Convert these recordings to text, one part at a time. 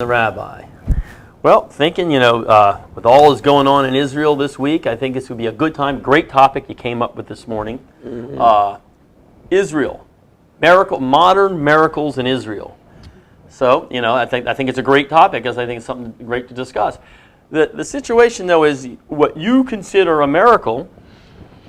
The Rabbi. Well, thinking, with all that's going on in Israel this week, I think this would be a good time, great topic you came up with this morning. Mm-hmm. Israel, modern miracles in Israel. So, I think it's a great topic, because I think it's something great to discuss. The situation, though, is what you consider a miracle,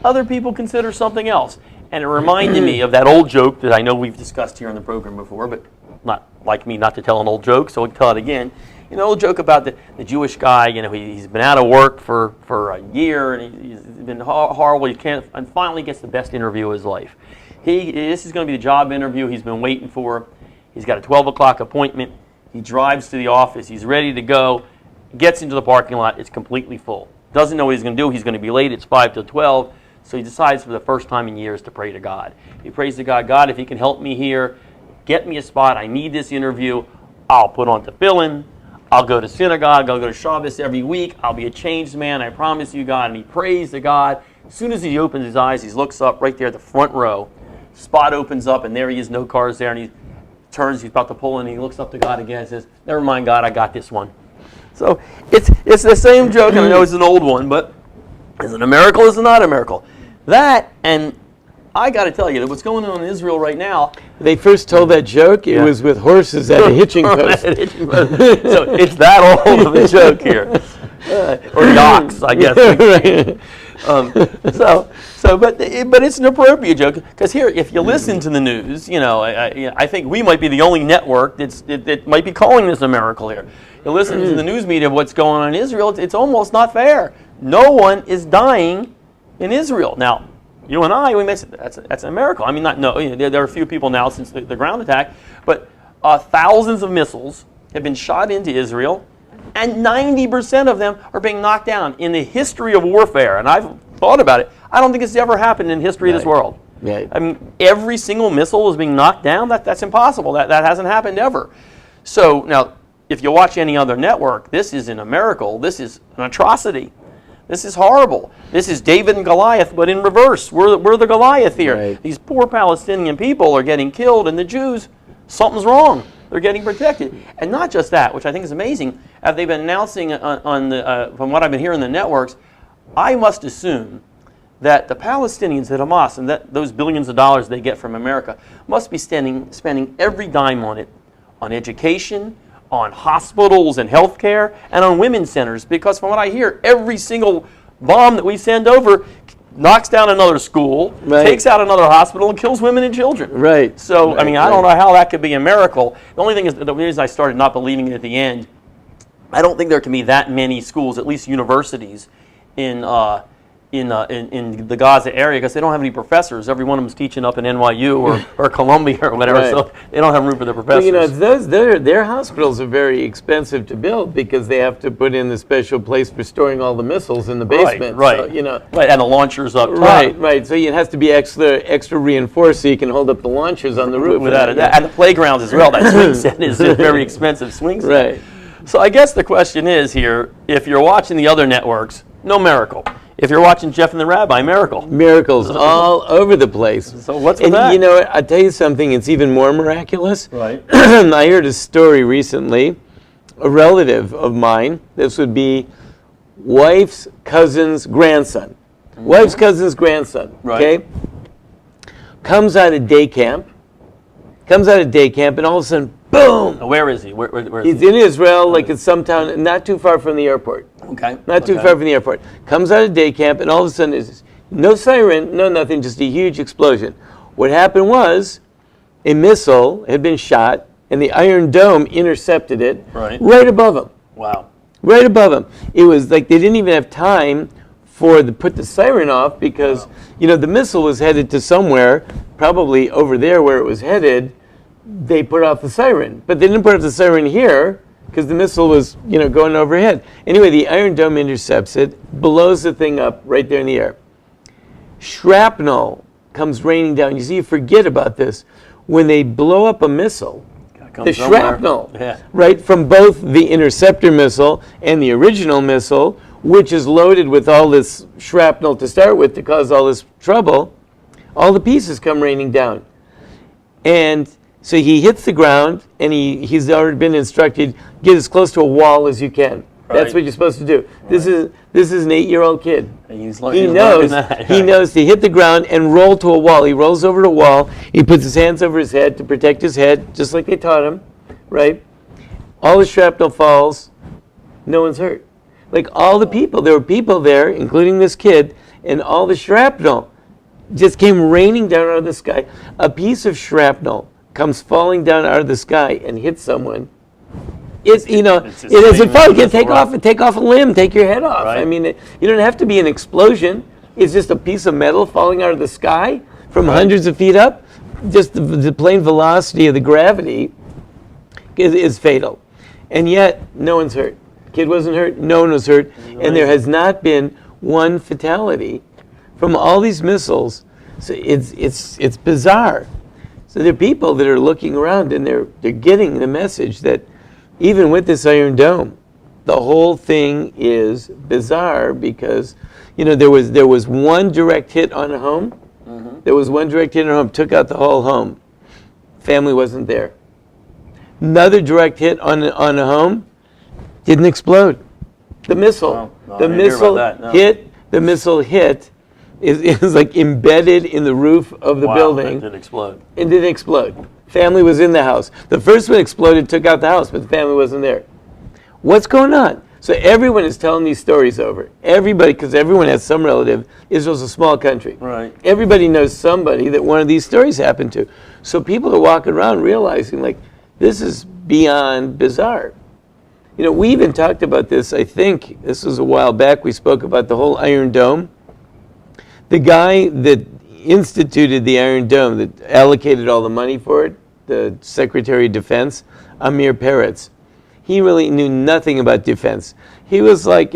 other people consider something else. And it reminded me of that old joke that I know we've discussed here on the program before, but not like me not to tell an old joke, so I'll tell it again. Old joke about the Jewish guy, he's been out of work for a year, and he's been horrible, and finally gets the best interview of his life. This is going to be the job interview he's been waiting for. He's got a 12 o'clock appointment. He drives to the office. He's ready to go. Gets into the parking lot. It's completely full. Doesn't know what he's going to do. He's going to be late. It's 5 till 12. So he decides for the first time in years to pray to God. He prays to God, God, if you can help me here, get me a spot. I need this interview. I'll put on tefillin. I'll go to synagogue. I'll go to Shabbos every week. I'll be a changed man. I promise you, God. And he prays to God. As soon as he opens his eyes, he looks up right there at the front row. Spot opens up, and there he is. No cars there. And he turns. He's about to pull in. And he looks up to God again and says, never mind, God. I got this one. So it's the same joke. And I know it's an old one, but is it a miracle? Is it not a miracle? That, and I got to tell you, what's going on in Israel right now. They first told that joke, it was with horses at a hitching post. So it's that old of a joke here. Or yaks, I guess. Right. But it's an appropriate joke, because here, if you listen to the news, I think we might be the only network that might be calling this a miracle here. You listen to the news media of what's going on in Israel, it's almost not fair. No one is dying in Israel. Now, you and I, we may say that's a miracle. I mean, there are a few people now since the ground attack, but thousands of missiles have been shot into Israel, and 90% of them are being knocked down. In the history of warfare, and I've thought about it, I don't think it's ever happened in the history of this world. Right. I mean, every single missile is being knocked down. That's impossible. That hasn't happened ever. So now, if you watch any other network, this isn't a miracle. This is an atrocity. This is horrible. This is David and Goliath, but in reverse. We're the Goliath here. Right. These poor Palestinian people are getting killed, and the Jews, something's wrong. They're getting protected. And not just that, which I think is amazing, as they've been announcing from what I've been hearing in the networks, I must assume that the Palestinians at Hamas, and that those billions of dollars they get from America, must be spending every dime on it, on education, on hospitals and healthcare, and on women's centers, because from what I hear, every single bomb that we send over knocks down another school, takes out another hospital, and kills women and children. Right. So, I mean, I don't know how that could be a miracle. The only thing is, the reason I started not believing it at the end, I don't think there can be that many schools, at least universities, in the Gaza area, because they don't have any professors. Every one of them is teaching up in NYU or Columbia or whatever, so they don't have room for the professors. Well, their hospitals are very expensive to build, because they have to put in the special place for storing all the missiles in the basement. Right. So, right, and the launchers up top. Right. So it has to be extra reinforced so you can hold up the launchers on the roof. Without it, and the playgrounds as well. That swing set is a very expensive swing set. Right. So I guess the question is here, if you're watching the other networks, no miracle. If you're watching Jeff and the Rabbi, miracle. Miracles all over the place. So what's with that? I'll tell you something, it's even more miraculous. Right. I heard a story recently, a relative of mine, this would be wife's cousin's grandson. Mm-hmm. Wife's cousin's grandson, okay? Comes out of day camp, and all of a sudden, boom! Where is he? Where is He's he? in Israel, like in some town, not too far from the airport. Okay. Not too far from the airport. Comes out of day camp, and all of a sudden, there's no siren, no nothing, just a huge explosion. What happened was, a missile had been shot, and the Iron Dome intercepted it right above him. Wow. Right above him. It was like they didn't even have time put the siren off, because the missile was headed to somewhere, probably over there where it was headed. They put off the siren, but they didn't put off the siren here, because the missile was going overhead. Anyway, the Iron Dome intercepts it, blows the thing up right there in the air. Shrapnel comes raining down. You see, you forget about this. When they blow up a missile, the shrapnel, right, from both the interceptor missile and the original missile, which is loaded with all this shrapnel to start with to cause all this trouble, all the pieces come raining down. And So he hits the ground, and he's already been instructed, get as close to a wall as you can. That's Right. what you're supposed to do. Right. This is an 8-year-old kid. And He he's knows that, he right. knows to hit the ground and roll to a wall. He rolls over to a wall. He puts his hands over his head to protect his head, just like they taught him, right? All the shrapnel falls. No one's hurt. Like all the people, there were people there, including this kid, and all the shrapnel just came raining down out of the sky. A piece of shrapnel comes falling down out of the sky and hits someone. It's it isn't fun. You can take off a limb, take your head off. Right. I mean, you don't have to be an explosion. It's just a piece of metal falling out of the sky from hundreds of feet up. Just the plain velocity of the gravity is fatal, and yet no one's hurt. Kid wasn't hurt. No one was hurt, and there has not been one fatality from all these missiles. So it's bizarre. So there are people that are looking around and they're getting the message that even with this Iron Dome, the whole thing is bizarre because there was one direct hit on a home. Mm-hmm. There was one direct hit on a home, took out the whole home. Family wasn't there. Another direct hit on a home, didn't explode. The missile, the missile hit is like embedded in the roof of the building. It didn't explode. It didn't explode. Family was in the house. The first one exploded, took out the house, but the family wasn't there. What's going on? So everyone is telling these stories over. Everybody, because everyone has some relative. Israel's a small country. Right. Everybody knows somebody that one of these stories happened to. So people are walking around realizing, like, this is beyond bizarre. We even talked about this, I think, this was a while back, we spoke about the whole Iron Dome. The guy that instituted the Iron Dome, that allocated all the money for it, the Secretary of Defense, Amir Peretz, he really knew nothing about defense. He was like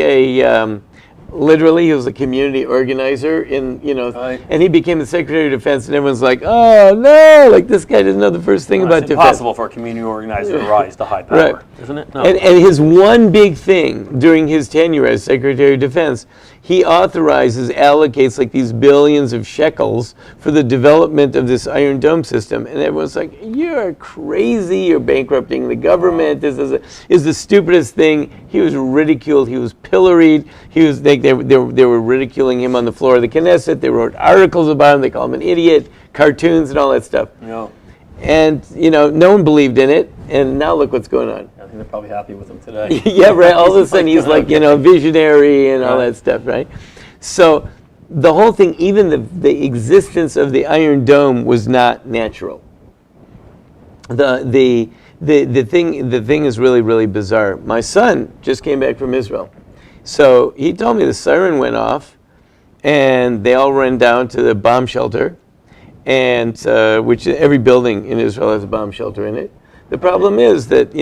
literally, he was a community organizer Right. and he became the Secretary of Defense, and everyone's like, oh no, like this guy doesn't know the first thing about it's defense. impossible for a community organizer to rise to high power, Right. isn't it? No. And his one big thing during his tenure as Secretary of Defense, he allocates like these billions of shekels for the development of this Iron Dome system. And everyone's like, you're crazy, you're bankrupting the government, this is the stupidest thing. He was ridiculed, he was pilloried, they were ridiculing him on the floor of the Knesset, they wrote articles about him, they called him an idiot, cartoons and all that stuff. Yeah. And, no one believed in it, and now look what's going on. I think they're probably happy with him today. Yeah, right. All of a sudden he's like, visionary and all that stuff, right? So the whole thing, even the existence of the Iron Dome was not natural. The thing is really, really bizarre. My son just came back from Israel. So he told me the siren went off and they all ran down to the bomb shelter, and which every building in Israel has a bomb shelter in it. The problem is that,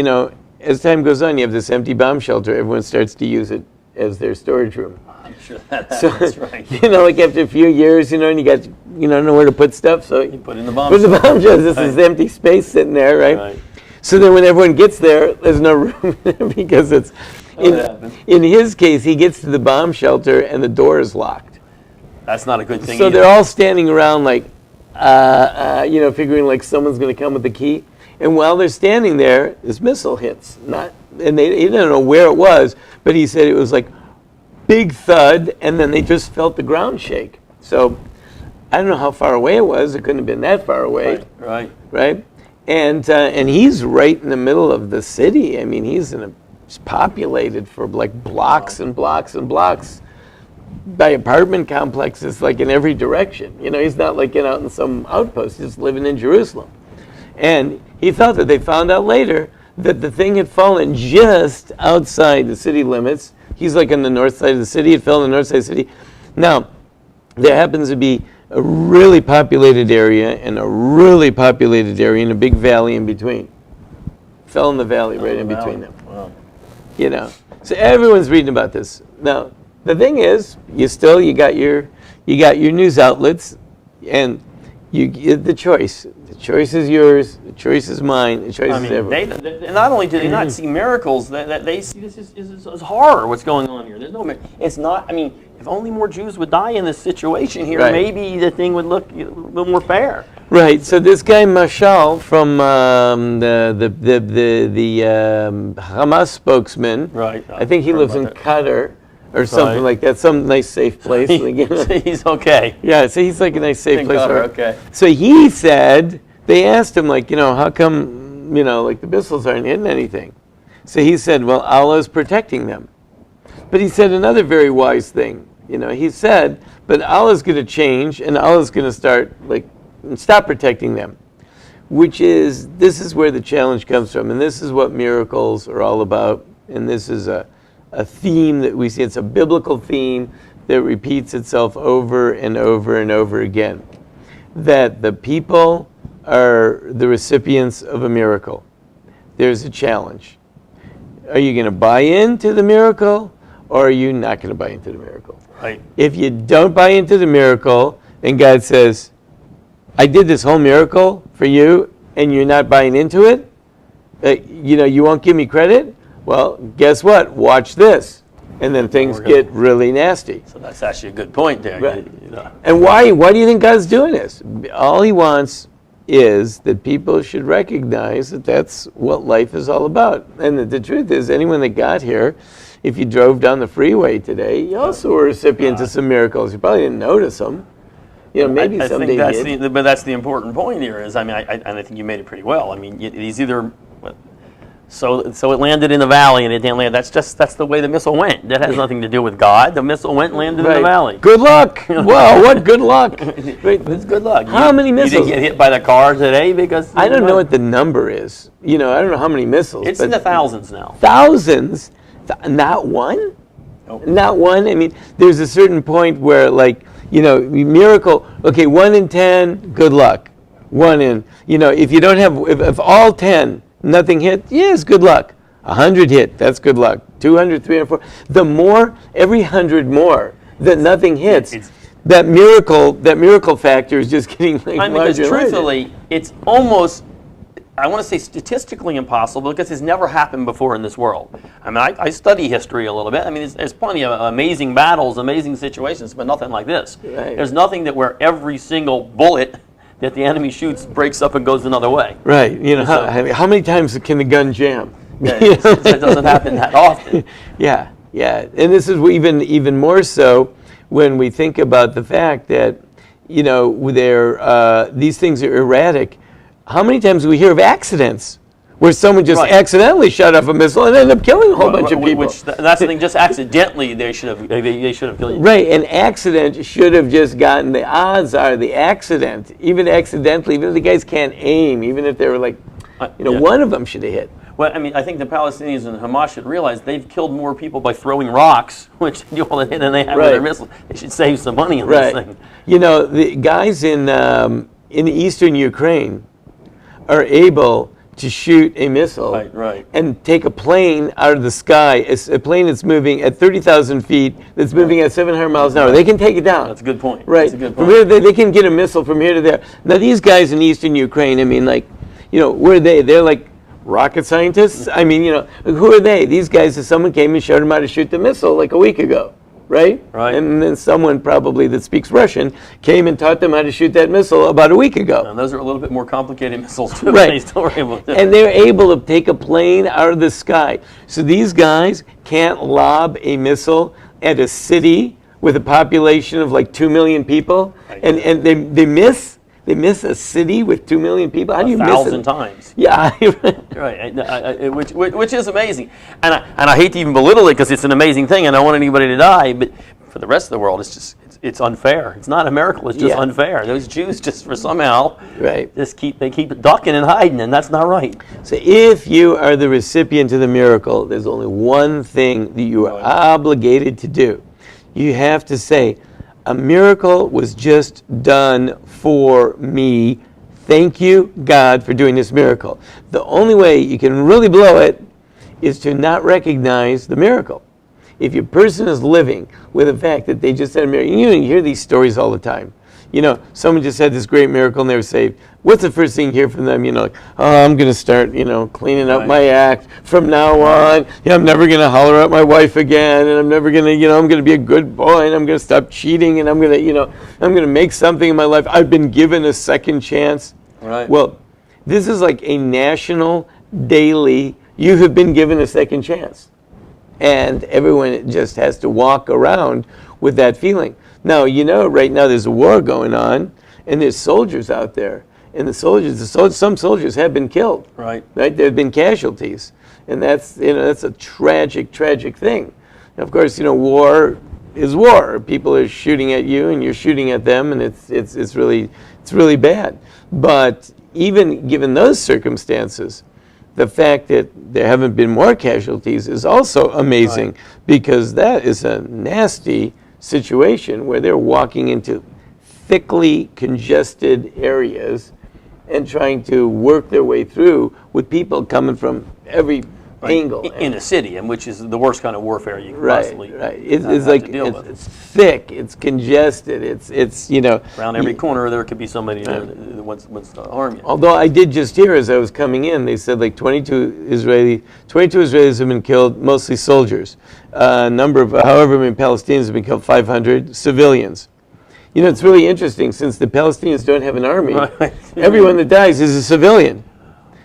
as time goes on, you have this empty bomb shelter. Everyone starts to use it as their storage room. I'm sure that happens, right? Like after a few years, and you got, nowhere to put stuff, so You put in the bomb. put the bomb shelter. This Right. is empty space sitting there, right? Right. So then when everyone gets there, there's no room because it's, That happens. in his case, he gets to the bomb shelter and the door is locked. That's not a good thing So either. they're all standing around like, figuring like someone's going to come with the key. And while they're standing there, this missile hits. He didn't know where it was, but he said it was like big thud, and then they just felt the ground shake. So I don't know how far away it was. It couldn't have been that far away, Right. And he's right in the middle of the city. I mean, he's populated for like blocks and blocks and blocks by apartment complexes, like in every direction. He's not like out in some outpost. He's just living in Jerusalem. And he thought that they found out later that the thing had fallen just outside the city limits. He's like on the north side of the city. It fell on the north side of the city. Now, there happens to be a really populated area and a really populated area and a big valley in between. Fell in the valley right in between them. Wow. So everyone's reading about this. Now, the thing is, you got your news outlets, and you get the choice. The choice is yours. The choice is mine. The choice is everyone's. They not only do they not see miracles, that they see this is horror. What's going on here? There's no. It's not. I mean, if only more Jews would die in this situation here, Right. maybe the thing would look a little more fair. Right. So this guy Mashal from the Hamas spokesman. Right. I think he lives in that. Qatar or something like that. Some nice safe place. He's okay. Yeah. So he's like a nice safe place. Qatar, okay. So he said they asked him like, how come like the missiles aren't hitting anything? So he said, well, Allah's protecting them. But he said another very wise thing. He said, but Allah's going to change and Allah's going to stop protecting them. This is where the challenge comes from. And this is what miracles are all about. And this is a theme that we see. It's a biblical theme that repeats itself over and over and over again. That the people are the recipients of a miracle. There's a challenge. Are you going to buy into the miracle or are you not going to buy into the miracle? Right. If you don't buy into the miracle and God says, I did this whole miracle for you and you're not buying into it, you won't give me credit? Well, guess what? Watch this. And then things get really nasty. So that's actually a good point there. Right. And why do you think God's doing this? All he wants is that people should recognize that that's what life is all about. And the truth is, anyone that got here, if you drove down the freeway today, you also were recipient of some miracles. You probably didn't notice them. Maybe I someday think you did. but that's the important point here is, and I think you made it pretty well. I mean, he's either... So it landed in the valley and it didn't land. That's the way the missile went. That has nothing to do with God. The missile went and landed in the valley. Good luck. Wow, what good luck. It's good luck. How many missiles? You didn't get hit by the car today because... I don't know what the number is. I don't know how many missiles. It's in the thousands now. Thousands? Not one? Nope. Not one? I mean, there's a certain point where miracle, okay, 1 in 10, good luck. 1 in, if you don't have, if all 10, nothing hit, yes, good luck. 100 hit, that's good luck. 200, 300, 400. The more, every 100 more that nothing hits, that miracle factor is just getting larger. Because truthfully, it's almost, I want to say statistically impossible because it's never happened before in this world. I mean, I study history a little bit. I mean, there's plenty of amazing battles, amazing situations, but nothing like this. Right. There's nothing that where every single bullet that the enemy shoots breaks up and goes another way. Right. How many times can the gun jam? Yeah, it doesn't happen that often. Yeah. And this is even more so when we think about the fact that, these things are erratic. How many times do we hear of accidents where someone just accidentally shot off a missile and ended up killing a whole bunch of people? That's the thing. Just accidentally, they should have killed you. Right, an accident should have just gotten. The odds are the accident, even accidentally, even if the guys can't aim, even if they were one of them should have hit. Well, I mean, I think the Palestinians and Hamas should realize they've killed more people by throwing rocks, which do all the hit than they have with their missiles. They should save some money on this thing. The guys in eastern Ukraine are able to shoot a missile and take a plane out of the sky, a plane that's moving at 30,000 feet, that's moving at 700 miles an hour. They can take it down. That's a good point. Right. That's a good point. From here, they can get a missile from here to there. Now, these guys in eastern Ukraine, I mean, where are they? They're like rocket scientists? I mean, who are they? These guys, someone came and showed them how to shoot the missile like a week ago. Right? And then someone probably that speaks Russian came and taught them how to shoot that missile about a week ago. And those are a little bit more complicated missiles too. Right. They still were able to. And they're able to take a plane out of the sky. So these guys can't lob a missile at a city with a population of like 2 million people, and they miss. They miss a city with 2 million people. How do you miss it? 1,000 times. Yeah, right. Which is amazing, and I hate to even belittle it because it's an amazing thing. I don't want anybody to die, but for the rest of the world, it's unfair. It's not a miracle. It's just unfair. Those Jews just for somehow they keep ducking and hiding, and that's not right. So if you are the recipient of the miracle, there's only one thing that you are obligated to do. You have to say, a miracle was just done for me. Thank you, God, for doing this miracle. The only way you can really blow it is to not recognize the miracle. If your person is living with the fact that they just had a miracle, you hear these stories all the time. someone just had this great miracle and they were saved. What's the first thing you hear from them? Like, oh, I'm going to start, cleaning up my act from now on. I'm never going to holler at my wife again, and I'm never going to, I'm going to be a good boy, and I'm going to stop cheating, and I'm going to, I'm going to make something in my life. I've been given a second chance. Right. Well, this is like a national, daily, you have been given a second chance. And everyone just has to walk around with that feeling. Now, right now there's a war going on, and there's soldiers out there. And some soldiers have been killed. Right. There have been casualties. And that's a tragic, tragic thing. And of course, war is war. People are shooting at you, and you're shooting at them, and it's really bad. But even given those circumstances, the fact that there haven't been more casualties is also amazing, right, because that is a nasty situation where they're walking into thickly congested areas and trying to work their way through with people coming from every angle. In a city, and which is the worst kind of warfare you can possibly It's like it's thick, it's congested, it's around every corner there could be somebody that wants to harm you. Although I did just hear as I was coming in, they said like 22 Israelis have been killed, mostly soldiers. A number of however many Palestinians have been killed, 500 civilians. It's really interesting since the Palestinians don't have an army. Right. Everyone that dies is a civilian.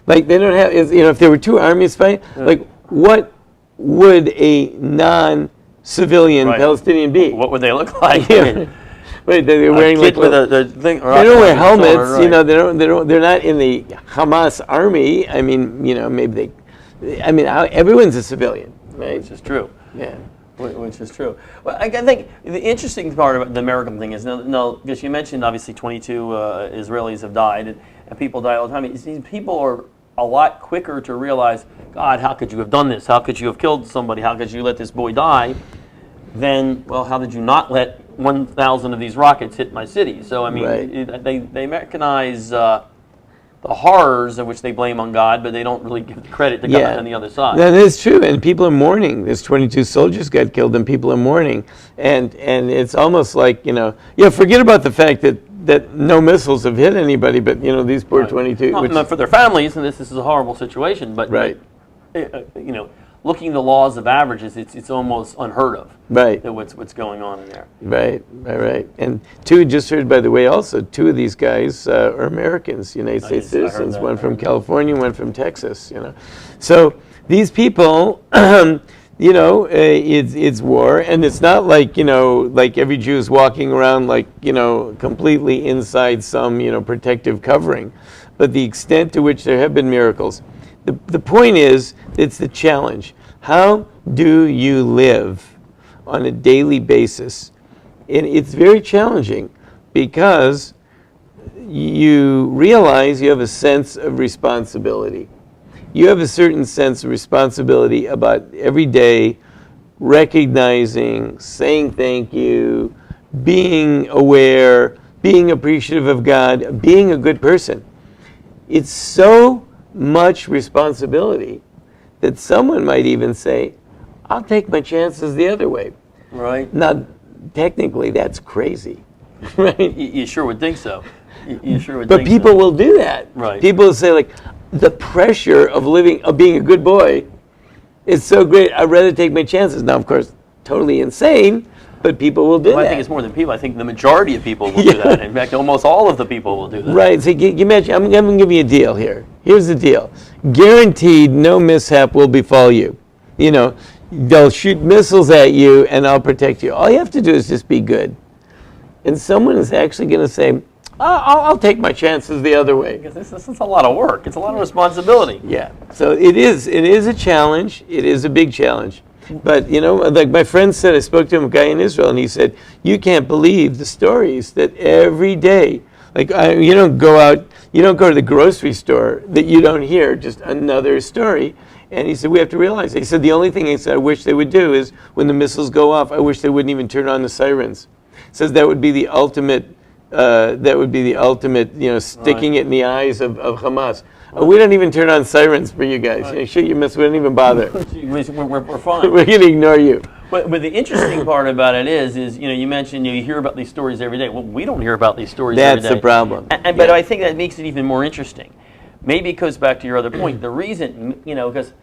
Like they don't have, if there were two armies fighting, like what would a non-civilian Palestinian be? What would they look like? Wait, they're wearing like with a thing. They don't wear helmets. They're not in the Hamas army. I mean, maybe everyone's a civilian, right? Which is true. Yeah. Which is true. Well, I think the interesting part about the American thing is, because you mentioned obviously 22 Israelis have died, and people die all the time. These people are a lot quicker to realize, God, how could you have done this? How could you have killed somebody? How could you let this boy die? Then, well, how did you not let 1,000 of these rockets hit my city? So, I mean, they recognize the horrors of which they blame on God, but they don't really give the credit to God on the other side. That is true, and people are mourning. There's 22 soldiers got killed, and people are mourning. And it's almost like, forget about the fact that no missiles have hit anybody, but, these poor 22. Not for their families, and this is a horrible situation, but, looking at the laws of averages, it's almost unheard of. Right. What's going on in there. Right. And just heard, by the way, also, two of these guys are Americans, United States citizens. One from California, one from Texas, So these people, it's war, and it's not like, like every Jew is walking around like, completely inside some, protective covering. But the extent to which there have been miracles. The point is, it's the challenge. How do you live on a daily basis? And it's very challenging because you realize you have a sense of responsibility. You have a certain sense of responsibility about every day recognizing, saying thank you, being aware, being appreciative of God, being a good person. It's so much responsibility that someone might even say, I'll take my chances the other way. Right. Now, technically, that's crazy, right? You sure would think so. You sure would but think people so. will do that. Right. People will say, like, the pressure of being a good boy is so great, I'd rather take my chances. Now, of course, totally insane, but people will do that. I think it's more than people. I think the majority of people will do that. In fact, almost all of the people will do that. Right. So you imagine, I'm going to give you a deal here. Here's the deal. Guaranteed no mishap will befall you. They'll shoot missiles at you and I'll protect you. All you have to do is just be good. And someone is actually going to say, I'll take my chances the other way. Because this is a lot of work. It's a lot of responsibility. Yeah. So it is a challenge. It is a big challenge. But, like my friend said, I spoke to a guy in Israel, and he said, you can't believe the stories that every day, like you don't go to the grocery store that you don't hear just another story. And he said, we have to realize, he said, the only thing I wish they would do is when the missiles go off, I wish they wouldn't even turn on the sirens. He says that would be the ultimate, sticking it in the eyes of Hamas. We don't even turn on sirens for you guys. Shoot your missiles, we don't even bother. We're fine. We're going to ignore you. But the interesting part about it is you mentioned you hear about these stories every day. Well, we don't hear about these stories every day. That's the problem. But I think that makes it even more interesting. Maybe it goes back to your other point. The reason, because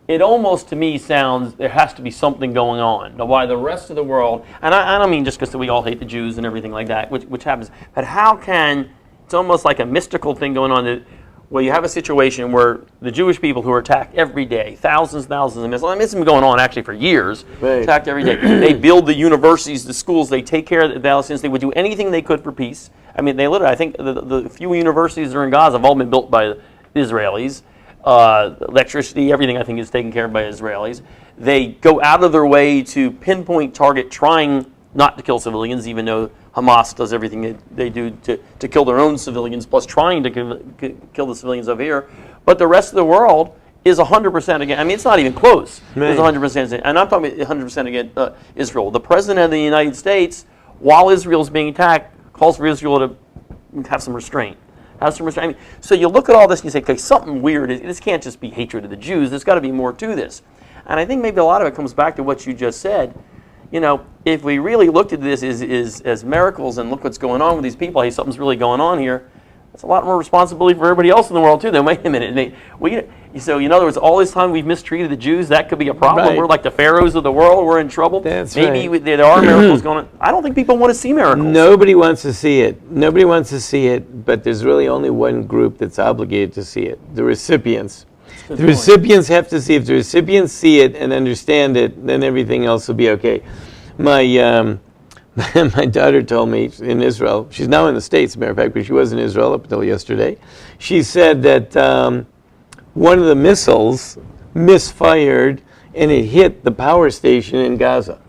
it almost to me sounds there has to be something going on. Why the rest of the world, and I don't mean just because we all hate the Jews and everything like that, which happens, but how can, it's almost like a mystical thing going on that, well, you have a situation where the Jewish people who are attacked every day, thousands of missiles, I mean, it's been going on actually for years, right. Attacked every day. They build the universities, the schools, they take care of the Palestinians, they would do anything they could for peace. I mean, they literally, I think the few universities that are in Gaza have all been built by the Israelis. Electricity, everything I think is taken care of by Israelis. They go out of their way to pinpoint target, trying not to kill civilians, even though Hamas does everything they do to kill their own civilians, plus trying to kill the civilians over here. But the rest of the world is 100% against. I mean, it's not even close. Right. It's 100%, and I'm talking about 100% against Israel. The president of the United States, while Israel is being attacked, calls for Israel to have some restraint. I mean, so you look at all this and you say, okay, something weird. This can't just be hatred of the Jews. There's got to be more to this. And I think maybe a lot of it comes back to what you just said. If we really looked at this as miracles and look what's going on with these people, hey, something's really going on here, that's a lot more responsibility for everybody else in the world too. Then wait a minute. So in other words, all this time we've mistreated the Jews, that could be a problem. Right. We're like the pharaohs of the world. We're in trouble. That's maybe right. There are miracles going on. I don't think people want to see miracles. Nobody wants to see it. Nobody wants to see it, but there's really only one group that's obligated to see it, the recipients. The recipients have to see. If the recipients see it and understand it, then everything else will be okay. My daughter told me in Israel, she's now in the States, as a matter of fact, but she was in Israel up until yesterday. She said that one of the missiles misfired and it hit the power station in Gaza.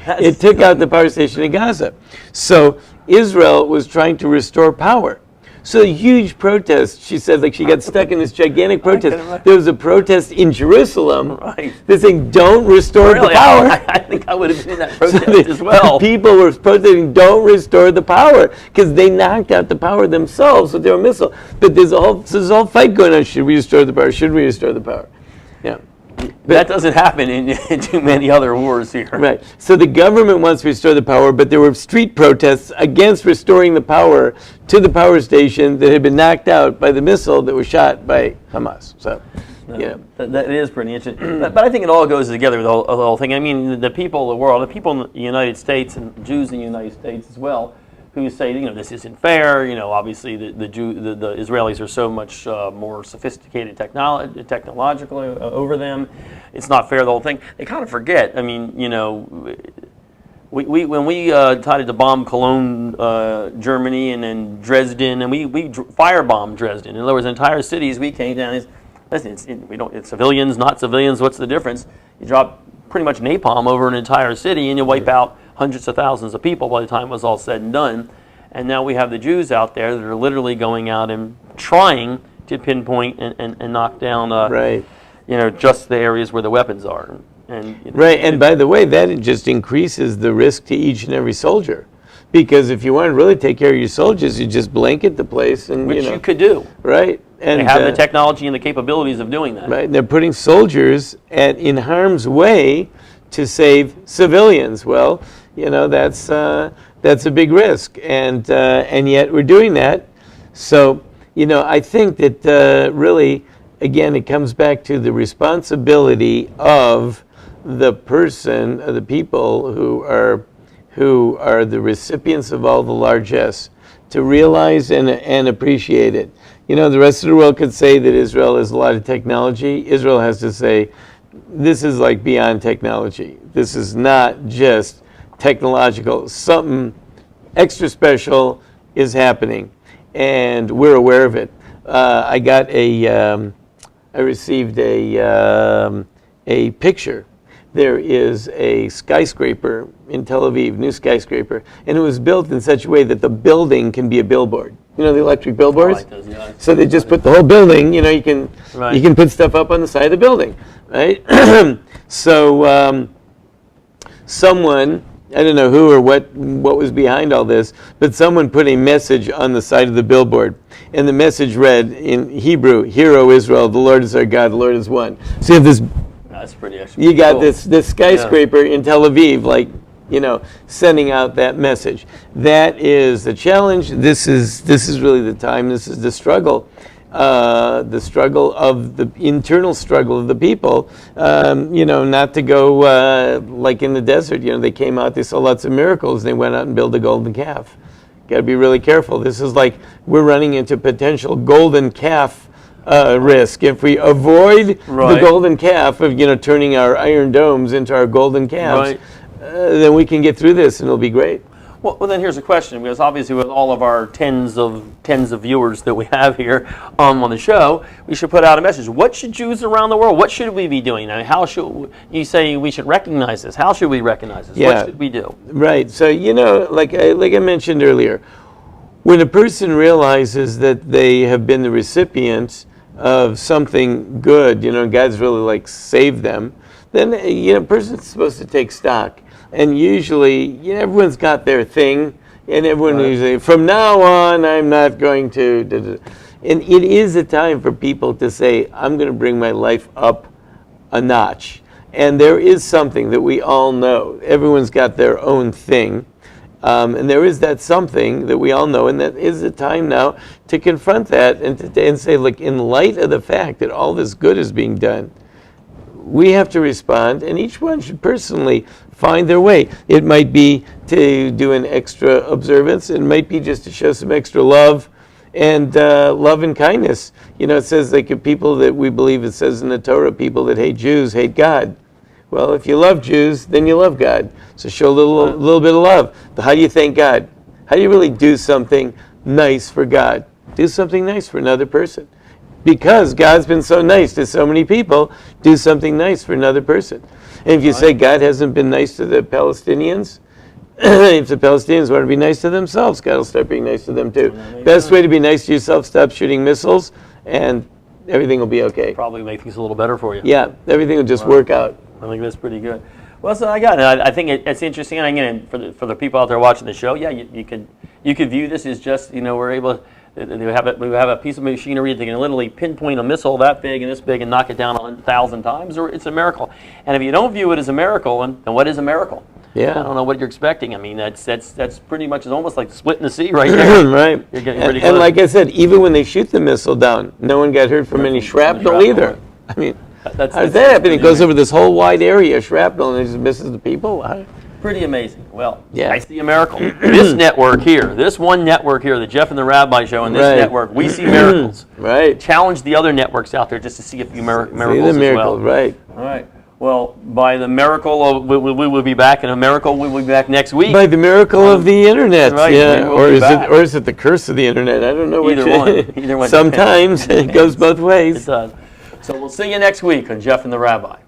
It took out the power station in Gaza. So Israel was trying to restore power. So huge protest. She said, like, she got stuck in this gigantic protest. There was a protest in Jerusalem. Right. They're saying, don't restore the power. I think I would have been in that protest as well. People were protesting, don't restore the power, because they knocked out the power themselves with their missile. But there's a whole fight going on. Should we restore the power? Should we restore the power? Yeah. But that doesn't happen in too many other wars here. Right. So the government wants to restore the power, but there were street protests against restoring the power to the power station that had been knocked out by the missile that was shot by Hamas. So, that is pretty interesting. But I think it all goes together with the whole thing. I mean, the people of the world, the people in the United States and Jews in the United States as well, who say, this isn't fair. Obviously the Israelis are so much more sophisticated technologically over them. It's not fair, the whole thing. They kind of forget. I mean, when we decided to bomb Cologne, Germany, and then Dresden, and we firebombed Dresden. In other words, entire cities, we came down. Listen, it's civilians, not civilians. What's the difference? You drop pretty much napalm over an entire city, and you wipe out hundreds of thousands of people by the time it was all said and done. And now we have the Jews out there that are literally going out and trying to pinpoint and knock down, just the areas where the weapons are. And by the way, that just increases the risk to each and every soldier. Because if you want to really take care of your soldiers, you just blanket the place. Which you could do. Right. And they have the technology and the capabilities of doing that. Right. And they're putting soldiers in harm's way to save civilians. Well, that's a big risk, and yet we're doing that. So, I think that really, again, it comes back to the responsibility of the person, the people who are the recipients of all the largesse, to realize and appreciate it. The rest of the world could say that Israel has a lot of technology. Israel has to say, this is like beyond technology. This is not just technological. Something extra special is happening, and we're aware of it. I received a picture. There is a skyscraper in Tel Aviv, new skyscraper, and it was built in such a way that the building can be a billboard. The electric billboards. Like those, yeah. So they just put the whole building. You can put stuff up on the side of the building, right? So someone, I don't know who or what was behind all this, but someone put a message on the side of the billboard, and the message read in Hebrew, "Hear, O Israel, the Lord is our God, the Lord is one." So you have this That's pretty you got cool. this skyscraper in Tel Aviv, like, sending out that message. That is the challenge. This is really the time. This is the struggle. The internal struggle of the people, not to go like in the desert. They came out, they saw lots of miracles, they went out and built a golden calf. Got to be really careful. This is like we're running into potential golden calf risk. If we avoid the golden calf of turning our iron domes into our golden calves, then we can get through this and it'll be great. Well, then here's a question, because obviously with all of our tens of viewers that we have here on the show, we should put out a message. What should Jews around the world, what should we be doing? I mean, how should you say we should recognize this? How should we recognize this? Yeah. What should we do? Right. So, like I mentioned earlier, when a person realizes that they have been the recipient of something good, God's really saved them, then a person's supposed to take stock. And usually, everyone's got their thing, and everyone usually, from now on, I'm not going to. And it is a time for people to say, I'm going to bring my life up a notch. And there is something that we all know. Everyone's got their own thing. And there is that something that we all know, and that is the time now to confront that and say, look, in light of the fact that all this good is being done, we have to respond, and each one should personally find their way. It might be to do an extra observance. It might be just to show some extra love and kindness. It says people that we believe, it says in the Torah, people that hate Jews hate God. Well, if you love Jews, then you love God. So show a little bit of love. But how do you thank God? How do you really do something nice for God? Do something nice for another person. Because God's been so nice to so many people, do something nice for another person. And if you say God hasn't been nice to the Palestinians, if the Palestinians want to be nice to themselves, God will start being nice to them too. Best way to be nice to yourself, stop shooting missiles, and everything will be okay. Probably make things a little better for you. Yeah, everything will just work out. I think that's pretty good. Well, so I think it's interesting. And again, for the people out there watching the show, you could view this as just we're able. We have a piece of machinery that can literally pinpoint a missile that big and this big and knock it down 1,000 times, or it's a miracle. And if you don't view it as a miracle, then what is a miracle? Yeah. I don't know what you're expecting. I mean, that's pretty much almost like splitting the sea right there. Right. You're getting pretty and like I said, even when they shoot the missile down, no one got hurt from any shrapnel either. I mean, how's that happen? It goes over this whole wide area, shrapnel, and it just misses the people? Pretty amazing. Well, I see a miracle. This network here, this one network here, the Jeff and the Rabbi show, and this network, we see miracles. Right. Challenge the other networks out there just to see a few miracles see the miracle, as well. Right. All right. Well, by the miracle, we will be back, and a miracle, we will be back next week. By the miracle of the internet, right, yeah. Or is it the curse of the internet? I don't know. Either one. Sometimes it goes both ways. It does. So we'll see you next week on Jeff and the Rabbi.